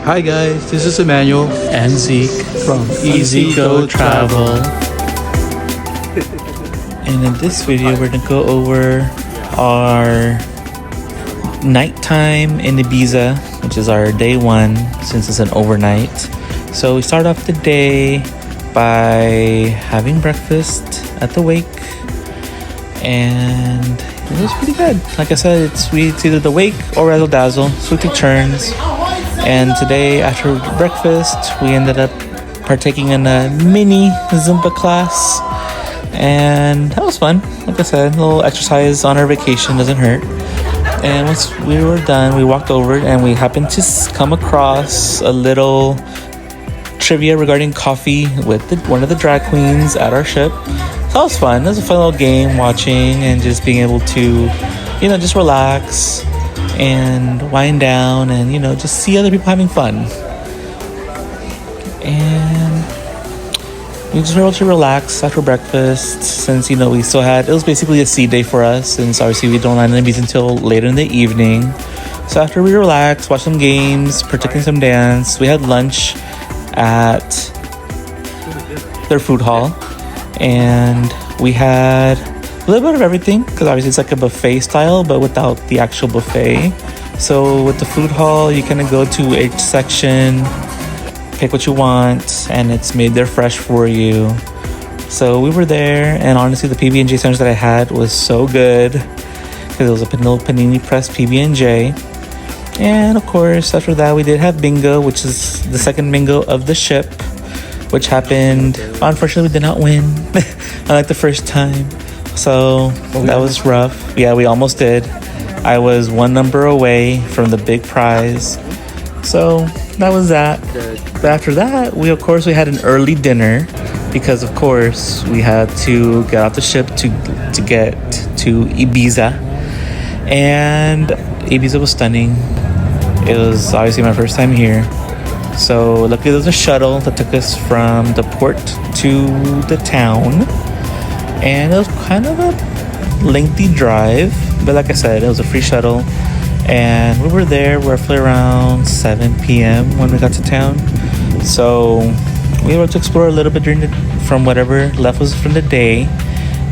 Hi guys, this is Emmanuel and Zeke from Easy Go Travel. And in this video, we're gonna go over our nighttime in Ibiza, which is our day one since it's an overnight. So we start off the day by having breakfast at the wake, and it was pretty good. Like I said, it's either the wake or razzle dazzle, so we take turns. And today after breakfast, we ended up partaking in a mini Zumba class, and that was fun. Like I said, a little exercise on our vacation doesn't hurt. And once we were done, we walked over and we happened to come across a little trivia regarding coffee with one of the drag queens at our ship. So that was fun. It was a fun little game watching and just being able to, just relax and wind down and, just see other people having fun. And we just were able to relax after breakfast since, we still had, it was basically a sea day for us since obviously we don't land in Ibiza until later in the evening. So after we relaxed, watched some games, partaking in some dance, we had lunch at their food hall, and we had a little bit of everything because obviously it's like a buffet style but without the actual buffet. So with the food hall, you kind of go to each section, pick what you want, and it's made there fresh for you. So we were there, and honestly the PB&J sandwich that I had was so good because it was a little panini pressed PB&J. And of course, after that, we did have bingo, which is the second bingo of the ship, which happened. Unfortunately, we did not win, unlike the first time. So that was rough. Yeah, we almost did. I was one number away from the big prize. So that was that. But after that, we had an early dinner because, of course, we had to get off the ship to get to Ibiza. And Ibiza was stunning. It was obviously my first time here. So luckily there was a shuttle that took us from the port to the town. And it was kind of a lengthy drive. But like I said, it was a free shuttle. And we were there roughly around 7 p.m. when we got to town. So we were able to explore a little bit from whatever left was from the day.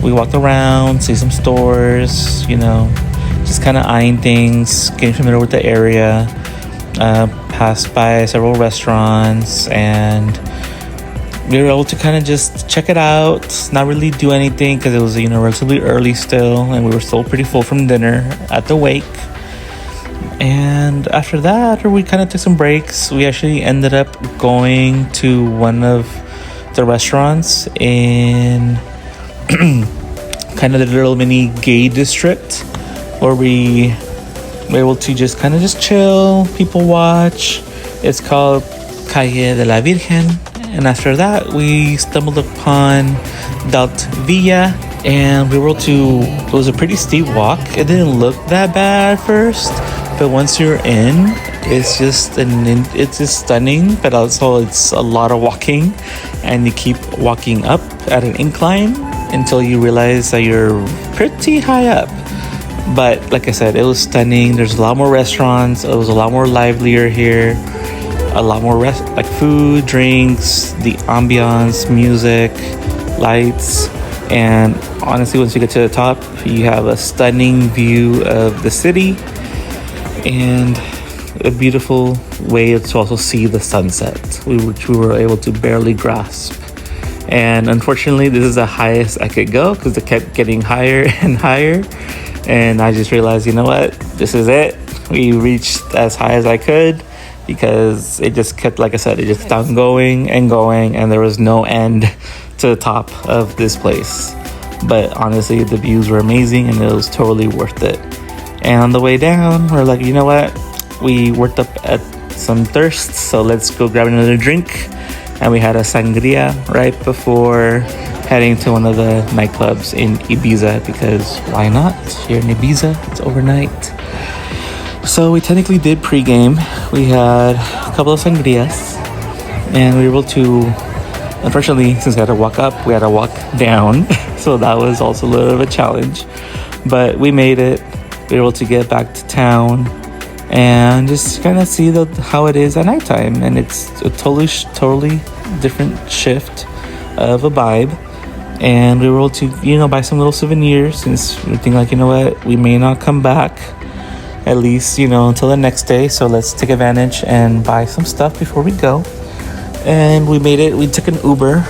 We walked around, see some stores, just kind of eyeing things, getting familiar with the area. Passed by several restaurants, and we were able to kind of just check it out, not really do anything because it was relatively early still, and we were still pretty full from dinner at the wake. And after that, after we kind of took some breaks, we actually ended up going to one of the restaurants in kind of the little mini gay district where we were able to just kind of chill, people watch. It's called Calle de la Virgen. And after that, we stumbled upon Villa, and we were able to, it was a pretty steep walk. It didn't look that bad at first, but once you're in, it's just stunning, but also it's a lot of walking, and you keep walking up at an incline until you realize that you're pretty high up. But like I said, it was stunning. There's a lot more restaurants. It was a lot more livelier here. A lot more food, drinks, the ambiance, music, lights. And honestly, once you get to the top, you have a stunning view of the city and a beautiful way to also see the sunset, which we were able to barely grasp. And unfortunately, this is the highest I could go because it kept getting higher and higher. And I just realized, this is it. We reached as high as I could because it just kept, like I said, it just kept on going and going, and there was no end to the top of this place. But honestly, the views were amazing and it was totally worth it. And on the way down, we're like, we worked up at some thirst, so let's go grab another drink. And we had a sangria right before heading to one of the nightclubs in Ibiza because why not? Here in Ibiza, it's overnight. So we technically did pregame. We had a couple of sangrias, and we were able to, unfortunately, since we had to walk up, we had to walk down. So that was also a little bit of a challenge, but we made it. We were able to get back to town and just kind of see how it is at nighttime. And it's a totally different shift of a vibe. And we were able to, buy some little souvenirs, since we think like, we may not come back, at least, until the next day. So let's take advantage and buy some stuff before we go. And we took an Uber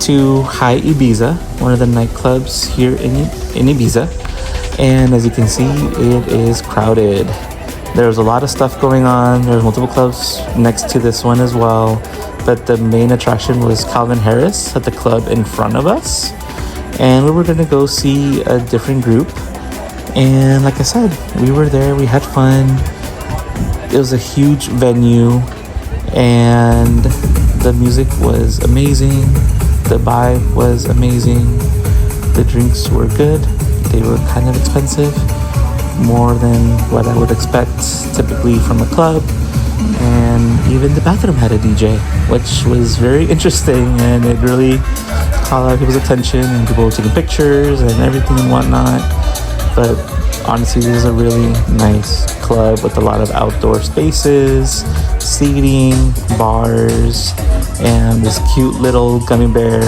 to High Ibiza, one of the nightclubs here in Ibiza. And as you can see, it is crowded. There's a lot of stuff going on. There's multiple clubs next to this one as well. But the main attraction was Calvin Harris at the club in front of us. And we were going to go see a different group. And like I said, we were there. We had fun. It was a huge venue. And the music was amazing. The vibe was amazing. The drinks were good. They were kind of expensive. More than what I would expect typically from a club. And even the bathroom had a DJ, which was very interesting, and it really caught out people's attention, and people were taking pictures and everything and whatnot. But honestly, this is a really nice club with a lot of outdoor spaces, seating, bars, and this cute little gummy bear.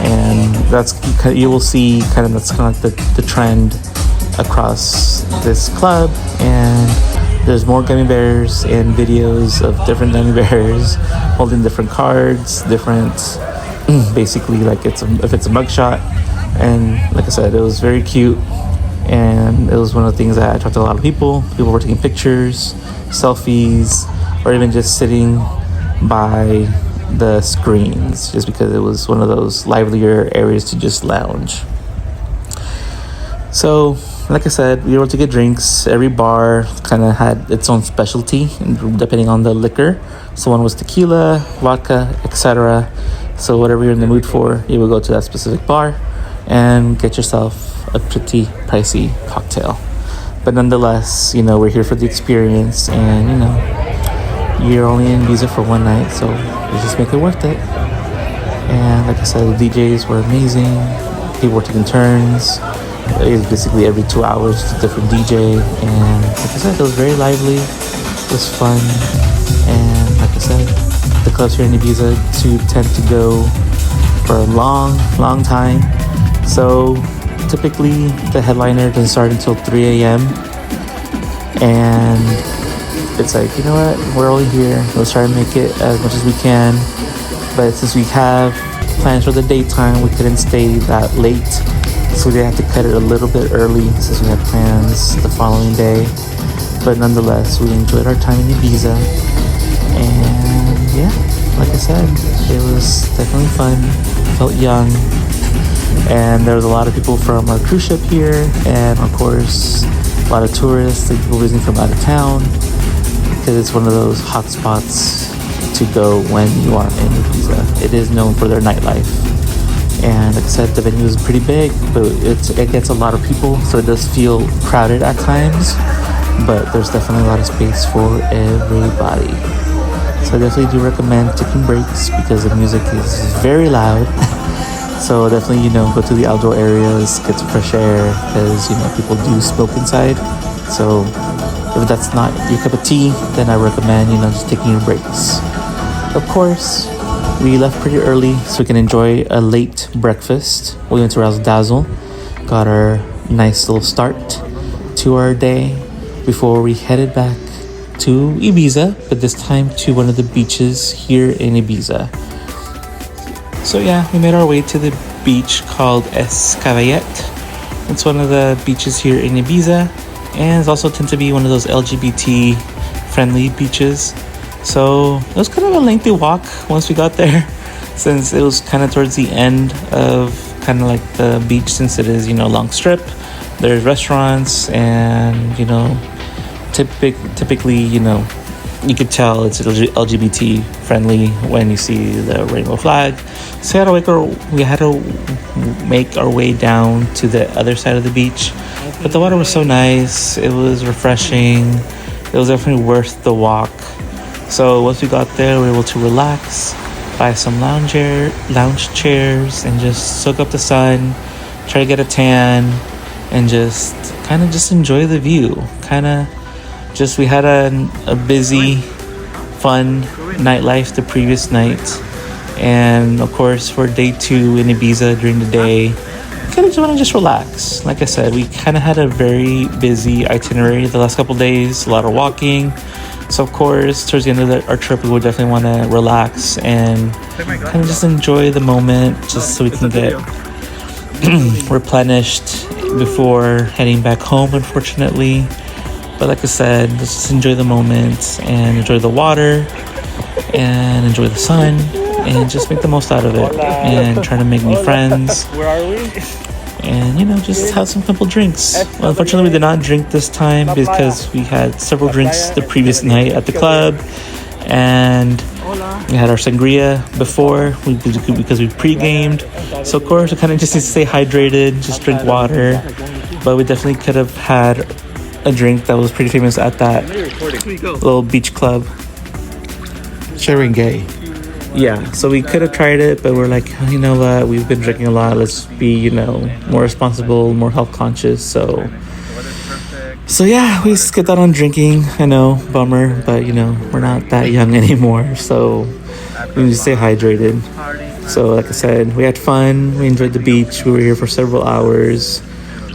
And you will see that's kind of like the trend across this club. And there's more gummy bears and videos of different gummy bears holding different cards, basically like if it's a mugshot. And like I said, it was very cute, and it was one of the things that attracted a lot of people. People were taking pictures, selfies, or even just sitting by the screens, just because it was one of those livelier areas to just lounge. So like I said, we were able to get drinks. Every bar kind of had its own specialty depending on the liquor. So one was tequila, vodka, etc. So whatever you're in the mood for, you will go to that specific bar and get yourself a pretty pricey cocktail. But nonetheless, we're here for the experience, and you're only in Ibiza for one night, so you just make it worth it. And like I said, the DJs were amazing. People were taking turns. It was basically every 2 hours a different DJ, and like I said, it was very lively. It was fun, and like I said, the clubs here in Ibiza tend to go for a long time. So typically the headliner doesn't start until 3 a.m. and it's like, we're only here, let's try to make it as much as we can. But since we have plans for the daytime, we couldn't stay that late. So we have to cut it a little bit early since we had plans the following day. But nonetheless, we enjoyed our time in Ibiza. And yeah, like I said, it was definitely fun. Felt young. And there was a lot of people from our cruise ship here. And of course, a lot of tourists and people visiting from out of town. Because it's one of those hot spots to go when you are in Ibiza. It is known for their nightlife. And like I said, the venue is pretty big, but it gets a lot of people, so it does feel crowded at times, but there's definitely a lot of space for everybody. So I definitely do recommend taking breaks, because the music is very loud. So definitely, go to the outdoor areas, get some fresh air, because people do smoke inside. So if that's not your cup of tea, then I recommend just taking your breaks. Of course, we left pretty early so we can enjoy a late breakfast. We went to Razzle Dazzle, got our nice little start to our day before we headed back to Ibiza, but this time to one of the beaches here in Ibiza. So yeah, we made our way to the beach called Cavallet. It's one of the beaches here in Ibiza, and it also tends to be one of those LGBT friendly beaches. So it was kind of a lengthy walk once we got there, since it was kind of towards the end of kind of like the beach, since it is, long strip. There's restaurants, and, typically, you could tell it's LGBT friendly when you see the rainbow flag. So we had to make our way down to the other side of the beach. But the water was so nice. It was refreshing. It was definitely worth the walk. So once we got there, we were able to relax, buy some lounge chairs, and just soak up the sun, try to get a tan, and just enjoy the view. Kind of just we had a busy, fun nightlife the previous night. And of course, for day 2 in Ibiza during the day, we kind of just want to just relax. Like I said, we kind of had a very busy itinerary the last couple days, a lot of walking. So of course, towards the end of our trip, we would definitely want to relax and kind of just enjoy the moment, just so we can get replenished before heading back home, unfortunately. But like I said, let's just enjoy the moment and enjoy the water and enjoy the sun and just make the most out of it and try to make new friends. Where are we? And just have some simple drinks. Well, unfortunately, we did not drink this time because we had several drinks the previous night at the club, and we had our sangria before because we pre-gamed. So of course, we kind of just need to stay hydrated, just drink water. But we definitely could have had a drink that was pretty famous at that little beach club. Sharing Yeah, so we could have tried it, but we're like, you know what, we've been drinking a lot, let's be, more responsible, more health conscious. So yeah, we skipped out on drinking. I know, bummer, but we're not that young anymore, so we need to stay hydrated. So like I said, we had fun, we enjoyed the beach, we were here for several hours.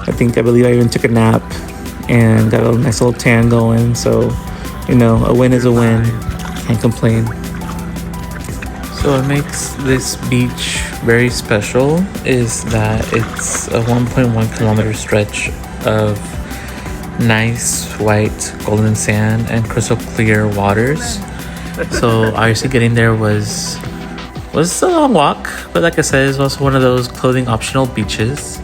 I believe I even took a nap and got a nice little tan going. So a win is a win, can't complain. So what makes this beach very special is that it's a 1.1 kilometer stretch of nice white golden sand and crystal clear waters. So obviously getting there was a long walk, but like I said, it's also one of those clothing optional beaches.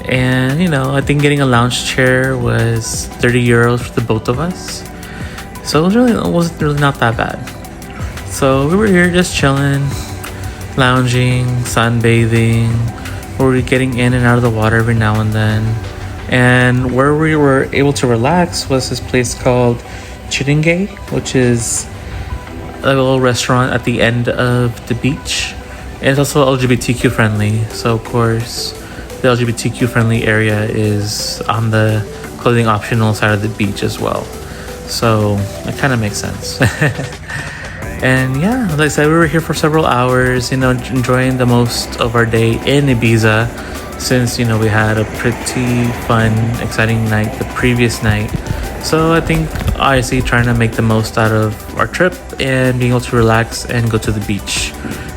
And I think getting a lounge chair was 30 euros for the both of us. So it wasn't really not that bad. So we were here just chilling, lounging, sunbathing. We were getting in and out of the water every now and then. And where we were able to relax was this place called Chic, which is a little restaurant at the end of the beach. And it's also LGBTQ friendly. So of course, the LGBTQ friendly area is on the clothing optional side of the beach as well. So it kind of makes sense. And yeah, like I said, we were here for several hours, enjoying the most of our day in Ibiza, since, we had a pretty fun, exciting night the previous night. So I think, obviously, trying to make the most out of our trip and being able to relax and go to the beach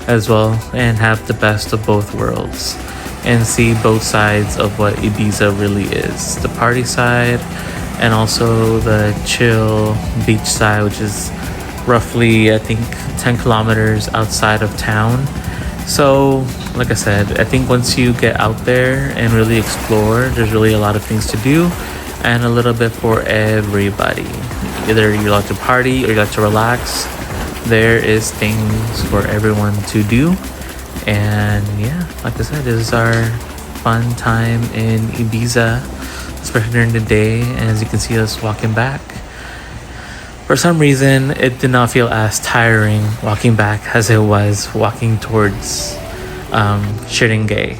as well and have the best of both worlds and see both sides of what Ibiza really is. The party side and also the chill beach side, which is roughly, I think, 10 kilometers outside of town. So, like I said, I think once you get out there and really explore, there's really a lot of things to do and a little bit for everybody. Either you like to party or you like to relax. There is things for everyone to do. And yeah, like I said, this is our fun time in Ibiza, especially during the day. And as you can see us walking back, for some reason, it did not feel as tiring walking back as it was walking towards Chic.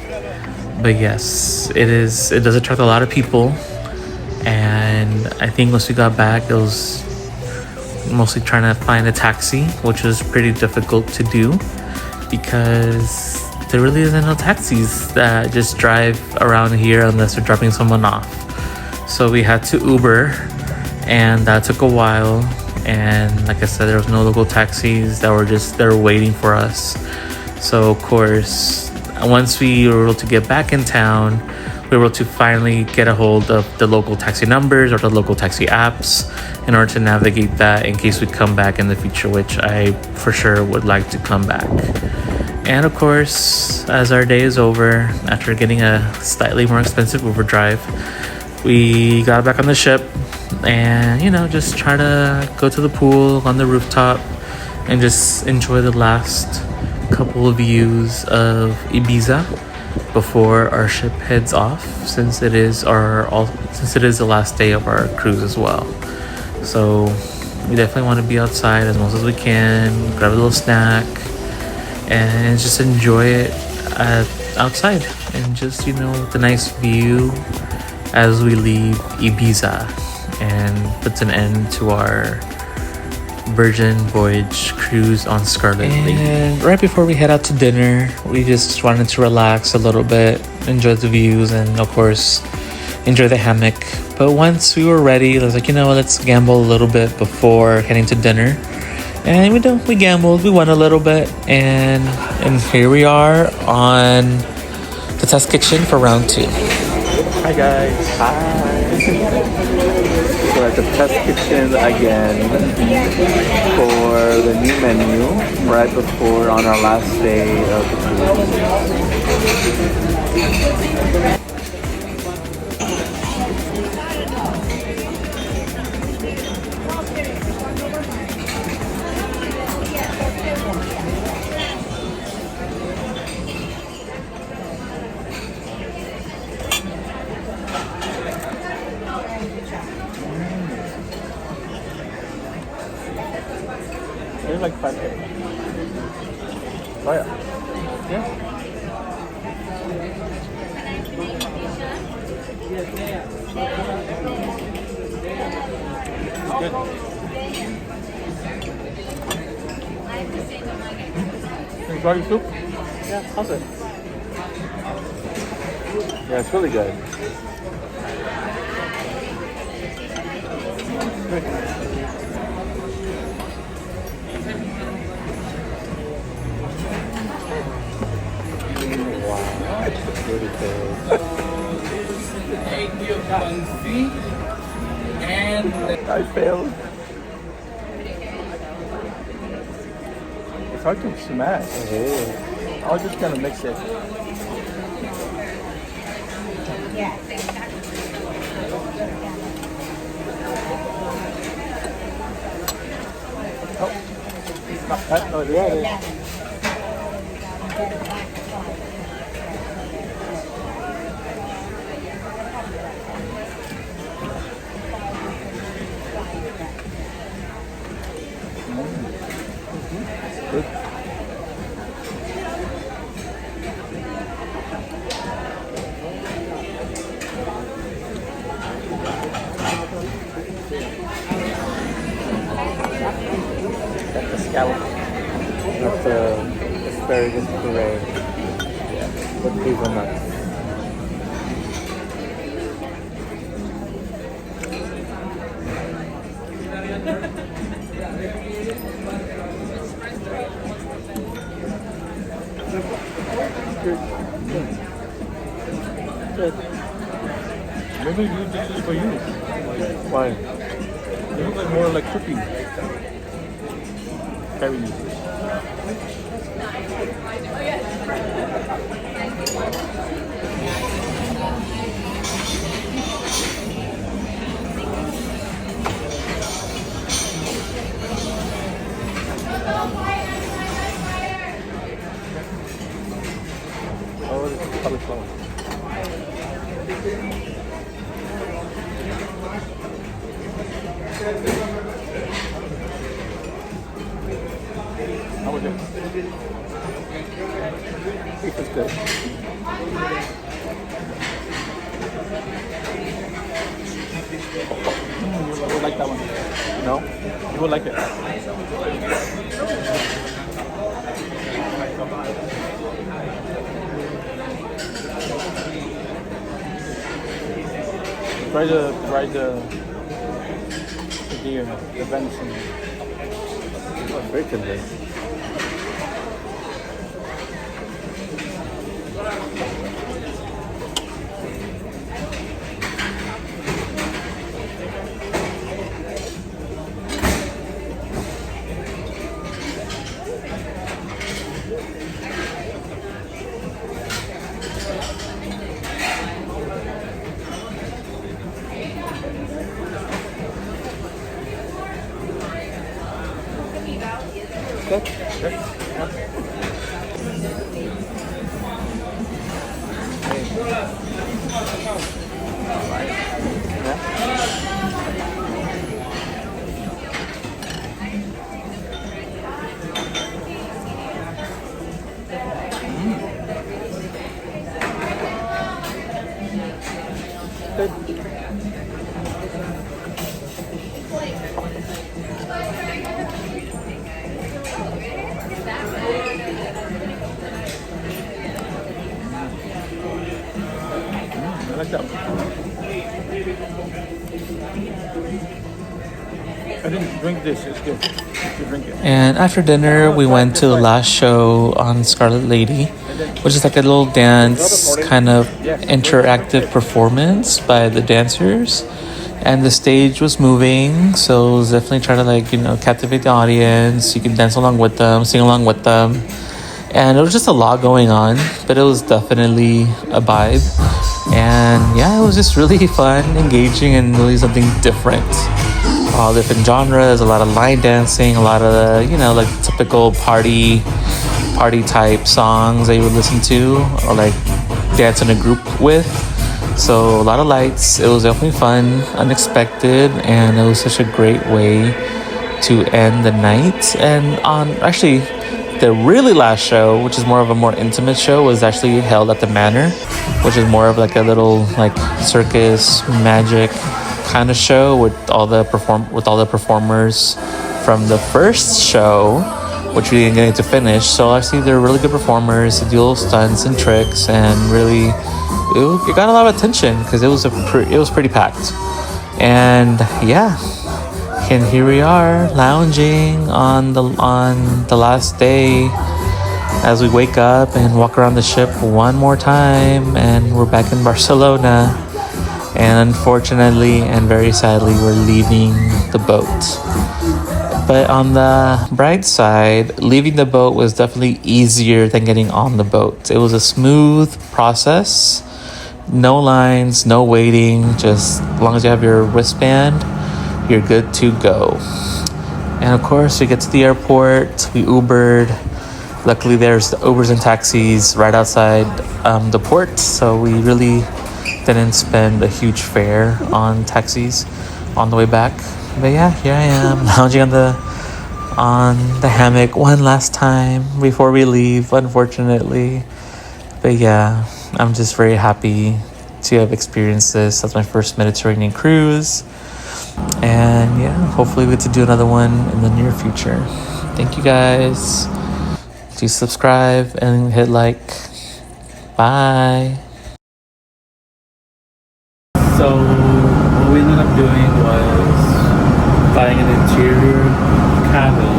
But yes, it does attract a lot of people. And I think once we got back, it was mostly trying to find a taxi, which was pretty difficult to do because there really isn't no taxis that just drive around here unless they're dropping someone off. So we had to Uber, and that took a while. And like I said, there was no local taxis that were waiting for us. So of course, once we were able to get back in town, we were able to finally get a hold of the local taxi numbers or the local taxi apps in order to navigate that in case we come back in the future, which I for sure would like to come back. And of course, as our day is over, after getting a slightly more expensive Uber drive, we got back on the ship and, just try to go to the pool on the rooftop and just enjoy the last couple of views of Ibiza before our ship heads off, since it is the last day of our cruise as well. So we definitely want to be outside as much as we can, grab a little snack, and just enjoy it outside, and just the nice view as we leave Ibiza. and puts an end to our Virgin Voyage cruise on Scarlet Lady. And right before we head out to dinner, we just wanted to relax a little bit, enjoy the views, and of course, enjoy the hammock. But once we were ready, I was like, you know what, let's gamble a little bit before heading to dinner. And we gambled, we won a little bit, and here we are on the test kitchen for round 2. Hi guys. Hi. We're at the test kitchen again for the new menu right before on our last day of the cruise. They're like 5 days. Oh yeah. Yeah. Good. Can you try your soup? Yeah, how's it? Yeah, it's really good. Good. Really good. And I failed. It's hard to smash. I was just gonna mix it. Oh, not that. Oh, yeah, it is. Good. That's the scallop. That's the asparagus puree. With hazelnuts. Good. Maybe this is for you. Why? You look like more like cooking. Carry you. Oh, this is cauliflower. How was it? Beef is good. You would like that one. No? You would like it. Try the deer, the venison. Oh, very tender. Good. Good. Yeah. Good. like that. I didn't drink this. It's good. You drink it. And after dinner, we went to the last show on Scarlet Lady, which is like a little dance kind of interactive performance by the dancers. And the stage was moving, so it was definitely trying to like, you know, captivate the audience. You can dance along with them, sing along with them. And it was just a lot going on, but it was definitely a vibe. And yeah, it was just really fun, engaging, and really something different. All different genres, a lot of line dancing, a lot of the, you know, like typical party type songs that you would listen to or like dance in a group with. So a lot of lights. It was definitely fun, unexpected, and it was such a great way to end the night. And on actually the really last show, which is more of a more intimate show, was actually held at the Manor, which is more of like a little like circus magic kind of show with all the performers from the first show, which we didn't get to finish. So actually they're really good performers. They do little stunts and tricks, and really it got a lot of attention because it was pretty packed. And yeah, and here we are lounging on the last day as we wake up and walk around the ship one more time, and we're back in Barcelona. And unfortunately and very sadly, we're leaving the boat. But on the bright side, leaving the boat was definitely easier than getting on the boat. It was a smooth process. No lines, no waiting. Just as long as you have your wristband, you're good to go. And of course, we get to the airport. We Ubered. Luckily, there's the Ubers and taxis right outside the port. So we really didn't spend a huge fare on taxis on the way back. But yeah, here I am lounging on the hammock one last time before we leave, unfortunately. But yeah, I'm just very happy to have experienced this. That's my first Mediterranean cruise. And yeah, hopefully we get to do another one in the near future. Thank you guys. Please subscribe and hit like. Bye. So what we ended up doing was buying an interior cabin,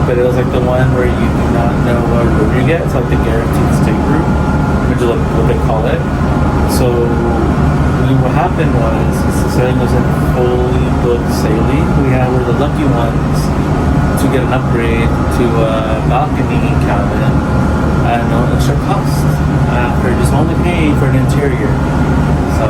but it was like the one where you do not know what room you get. It's like the guaranteed stay room, which is what they call it. So what happened was, the sailing wasn't fully booked sailing. We were the lucky ones to get an upgrade to a balcony cabin at no extra cost after just only paying for an interior. So